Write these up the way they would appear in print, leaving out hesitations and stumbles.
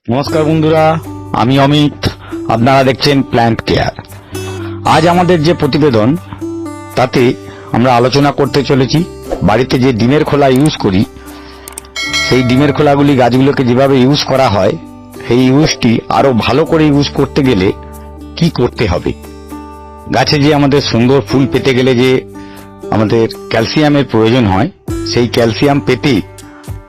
নমস্কার বন্ধুরা, আমি অমিত। আপনারা দেখছেন প্ল্যান্ট কেয়ার। আজ আমাদের যে প্রতিবেদন তাতে আমরা আলোচনা করতে চলেছি বাড়িতে যে ডিমের খোলা ইউজ করি সেই ডিমের খোলাগুলি গাছগুলোকে যেভাবে ইউজ করা হয় সেই ইউজটি আরো ভালো করে ইউজ করতে গেলে কি করতে হবে। গাছে যে আমাদের সুন্দর ফুল পেতে গেলে যে আমাদের ক্যালসিয়ামের প্রয়োজন হয়, সেই ক্যালসিয়াম পেতে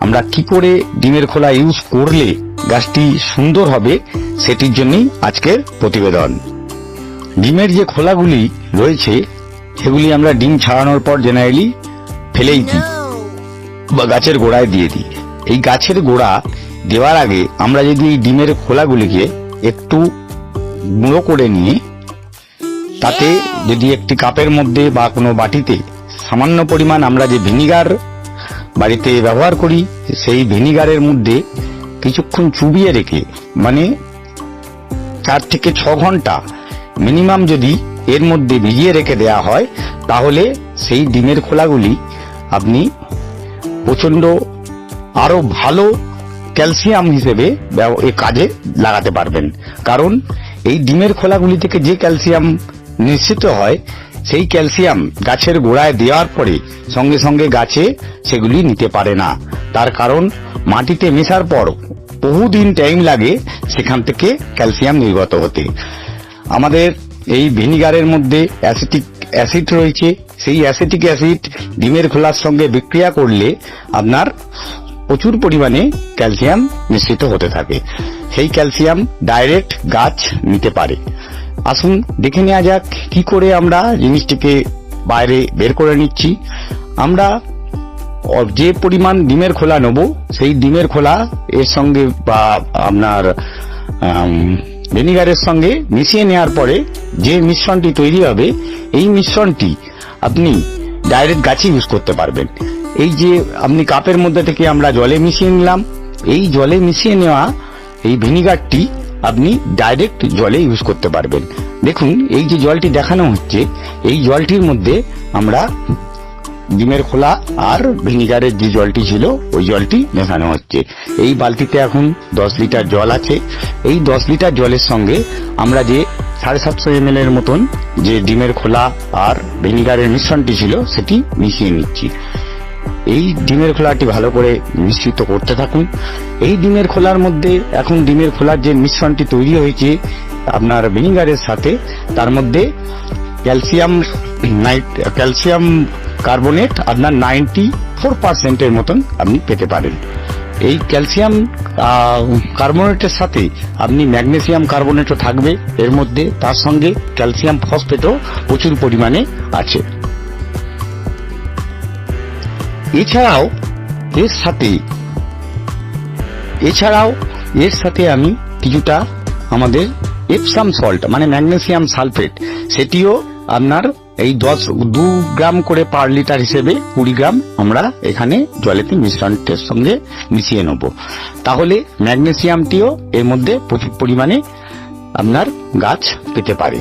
আমরা কি করে ডিমের খোলা ইউজ করলে গাছটি সুন্দর হবে সেটির জন্যই আজকের প্রতিবেদন। ডিমের যে খোলাগুলি রয়েছে সেগুলি আমরা ডিম ছাড়ানোর পর জেনারেলি ফেলেই দিই বা গাছের গোড়ায় দিয়ে দিই। এই গাছের গোড়া দেওয়ার আগে আমরা যদি এই ডিমের খোলাগুলিকে একটু গুঁড়ো করে নিয়ে তাতে যদি একটি কাপের মধ্যে বা কোনো বাটিতে সামান্য পরিমাণ আমরা যে ভিনিগার বাড়িতে ব্যবহার করি সেই ভিনিগারের মধ্যে কিছুক্ষণ চুবিয়ে রেখে মানে 4 থেকে 6 ঘন্টা মিনিমাম যদি এর মধ্যে ভিজিয়ে রেখে দেয়া হয় তাহলে সেই ডিমের খোলাগুলি আপনি প্রচন্ড আরো ভালো ক্যালসিয়াম হিসেবে কাজে লাগাতে পারবেন। কারণ এই ডিমের খোলাগুলি থেকে যে ক্যালসিয়াম নিঃসৃত হয় সেই ক্যালসিয়াম গাছের গোড়ায় দেওয়ার পরে সঙ্গে সঙ্গে গাছে সেগুলি নিতে পারে না। তার কারণ মাটিতে মেশার পর বহুদিন টাইম লাগে সেখান থেকে ক্যালসিয়াম নির্গত হতে। আমাদের এই ভিনিগারের মধ্যে অ্যাসিটিক অ্যাসিড রয়েছে, সেই অ্যাসিটিক অ্যাসিড ডিমের খোলার সঙ্গে বিক্রিয়া করলে আপনার প্রচুর পরিমাণে ক্যালসিয়াম নিঃসৃত হতে থাকে। সেই ক্যালসিয়াম ডাইরেক্ট গাছ নিতে পারে। আসুন দেখে নেওয়া যাক কি করে আমরা জিনিসটিকে বাইরে বের করে নিচ্ছি। আমরা যে পরিমাণ ডিমের খোলা নেব সেই ডিমের খোলা এর সঙ্গে বা আপনার ভিনিগারের সঙ্গে মিশিয়ে নেওয়ার পরে যে মিশ্রণটি তৈরি হবে এই মিশ্রণটি আপনি ডাইরেক্ট গাছে ইউজ করতে পারবেন। এই যে আপনি কাপের মধ্যে থেকে আমরা জলে মিশিয়ে নিলাম, এই জলে মিশিয়ে নেওয়া এই ভিনিগারটি আপনি ডাইরেক্ট জলে ইউজ করতে পারবেন। দেখুন এই যে জলটি দেখানো হচ্ছে এই জলটির মধ্যে আমরা ডিমের খোলা আর ভিনিগারের যে জলটি ছিল ওই জলটি মেশানো হচ্ছে। এই বালতিতে এখন 10 লিটার জল আছে। এই 10 লিটার জলের সঙ্গে আমরা যে 750 ml এর মতন যে ডিমের খোলা আর ভিনিগারের মিশ্রণটি ছিল সেটি মিশিয়ে নিচ্ছি। এই ডিমের খোলাটি ভালো করে মিশ্রিত করতে থাকুন। এই ডিমের খোলার মধ্যে এখন ডিমের খোলার যে মিশ্রণটি তৈরি হয়েছে আপনার ভিনিগারের সাথে তার মধ্যে ক্যালসিয়াম কার্বনেট আপনার 94% এর মতন আপনি পেতে পারেন। এই ক্যালসিয়াম কার্বনেটের সাথে আপনি ম্যাগনেসিয়াম কার্বনেটও থাকবে এর মধ্যে, তার সঙ্গে ক্যালসিয়াম ফসফেটও প্রচুর পরিমাণে আছে। এছাড়াও এর সাথে আমি কিছুটা আমাদের এপসাম সল্ট মানে ম্যাগনেসিয়াম সালফেট সেটিও আপনার এই 2 গ্রাম করে পার লিটার হিসেবে 20 গ্রাম আমরা এখানে জলেতে মিশ্রণের সঙ্গে মিশিয়ে নেব। তাহলে ম্যাগনেসিয়ামটিও এর মধ্যে প্রচুর পরিমাণে আপনার গাছ পেতে পারে।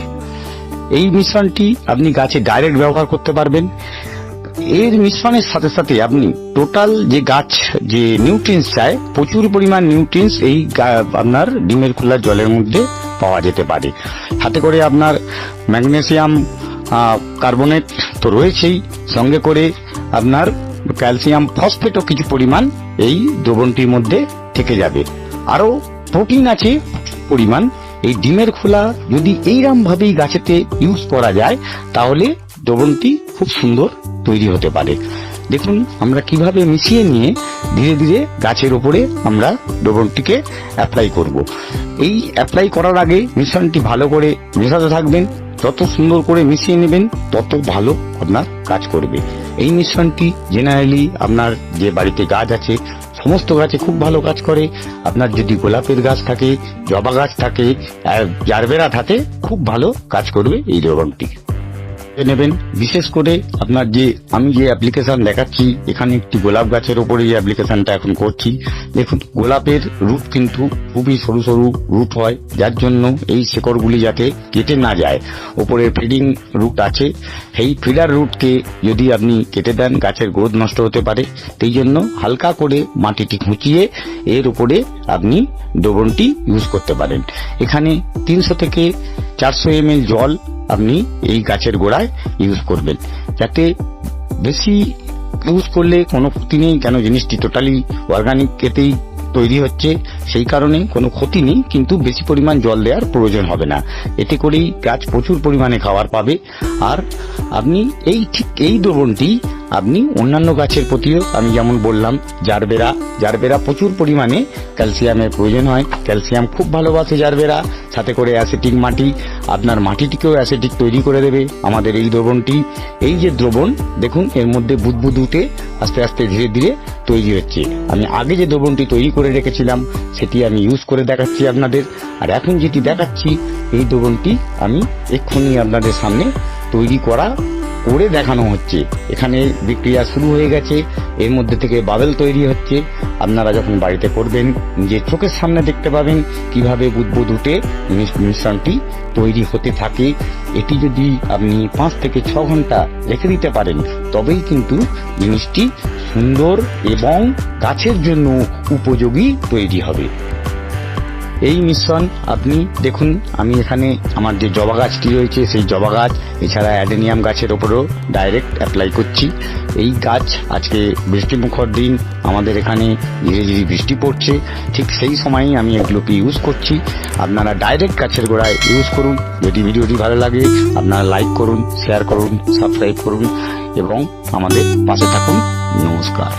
এই মিশ্রণটি আপনি গাছে ডাইরেক্ট ব্যবহার করতে পারবেন। এর মিশ্রণের সাথে সাথে আপনি টোটাল যে গাছ যে নিউট্রিয়েন্টস চায় প্রচুর পরিমাণ নিউট্রিয়েন্টস এই আপনার ডিমের খোলা জলের মধ্যে পাওয়া যেতে পারে। হাতে করে আপনার ম্যাগনেসিয়াম কার্বনেট তো রয়েছেই, সঙ্গে করে আপনার ক্যালসিয়াম ফসফেটও কিছু পরিমাণ এই দ্রবণটির মধ্যে থেকে যাবে। আরো প্রোটিন আছে পরিমাণ। এই ডিমের খোলা যদি এইরকম ভাবেই গাছেতে ইউজ করা যায় তাহলে দ্রবণটি খুব সুন্দর তৈরি হতে পারে। দেখুন আমরা কিভাবে মিশিয়ে নিয়ে ধীরে ধীরে গাছের উপরে আমরা দ্রবণটিকে অ্যাপ্লাই করব। এই অ্যাপ্লাই করার আগে মিশ্রণটি ভালো করে মেশাতে থাকবেন। যত সুন্দর করে মিশিয়ে নেবেন তত ভালো আপনার কাজ করবে। এই মিশ্রণটি জেনারেলি আপনার যে বাড়িতে গাছ আছে সমস্ত গাছে খুব ভালো কাজ করে। আপনার যদি গোলাপের গাছ থাকে, জবা গাছ থাকে, জারবেরা থাকে, খুব ভালো কাজ করবে এই দ্রবণটি। নেবেন। বিশেষ করে আপনার যে আমি যে অ্যাপ্লিকেশন দেখাচ্ছি, এখানে একটি গোলাপ গাছের উপরে যে অ্যাপ্লিকেশনটা এখন করছি, দেখুন গোলাপের রুট কিন্তু খুবই সরু সরু রুট হয়, যার জন্য এই শেকড়গুলি যাতে কেটে না যায়। উপরে ফিডিং রুট আছে, সেই ফিডার রুটকে যদি আপনি কেটে দেন গাছের গ্রোথ নষ্ট হতে পারে। সেই জন্য হালকা করে মাটিটি খুঁচিয়ে এর উপরে আপনি দ্রবণটি ইউজ করতে পারেন। এখানে 300 থেকে 400 ml জল আপনি এই গাছের গোড়ায় ইউজ করবেন, যাতে বেশি ইউজ করলে কোনো ক্ষতি নেই, কেন জিনিসটি টোটালি অর্গানিক এতেই তৈরি হচ্ছে, সেই কারণে কোনো ক্ষতি নেই, কিন্তু বেশি পরিমাণ জল দেওয়ার প্রয়োজন হবে না। এতে করেই গাছ প্রচুর পরিমাণে খাবার পাবে। আর আপনি ঠিক এই দ্রবণটি আপনি অন্যান্য গাছের প্রতিও, আমি যেমন বললাম জারবেরা প্রচুর পরিমাণে ক্যালসিয়ামের প্রয়োজন হয়, ক্যালসিয়াম খুব ভালোবাসে জারবেরা। সাথে করে অ্যাসিটিক মাটি, আপনার মাটিটিকেও অ্যাসিটিক তৈরি করে দেবে আমাদের এই দ্রবণটি। এই যে দ্রবণ দেখুন, এর মধ্যে বুদবুদ উঠে আস্তে আস্তে ধীরে ধীরে তৈরি হচ্ছে। আমি আগে যে দ্রবণটি তৈরি করে রেখেছিলাম সেটি আমি ইউজ করে দেখাচ্ছি আপনাদের। আর এখন যেটি দেখাচ্ছি এই দ্রবণটি আমি এক্ষুনি আপনাদের সামনে তৈরি করে দেখানো হচ্ছে। এখানে বিক্রিয়া শুরু হয়ে গেছে, এর মধ্যে থেকে বাবেল তৈরি হচ্ছে। আপনারা যখন বাড়িতে করবেন নিজের চোখের সামনে দেখতে পাবেন কিভাবে বুদবুদ উঠে মিশ্রণটি তৈরি হতে থাকে। এটি যদি আপনি 5 থেকে 6 ঘন্টা রেখে দিতে পারেন তবেই কিন্তু জিনিসটি সুন্দর এবং গাছের জন্য উপযোগী তৈরি হবে। এই মিশ্রণ আপনি দেখুন, আমি এখানে আমার যে জবা গাছটি রয়েছে সেই জবা গাছ, এছাড়া অ্যাডেনিয়াম গাছের ওপরও ডাইরেক্ট অ্যাপ্লাই করছি। এই গাছ আজকে বৃষ্টিমুখর দিন, আমাদের এখানে ধীরে ধীরে বৃষ্টি পড়ছে, ঠিক সেই সময়ই আমি এগুলোকে ইউজ করছি। আপনারা ডাইরেক্ট গাছের গোড়ায় ইউজ করুন। যদি ভিডিওটি ভালো লাগে আপনারা লাইক করুন, শেয়ার করুন, সাবস্ক্রাইব করুন এবং আমাদের পাশে থাকুন। নমস্কার।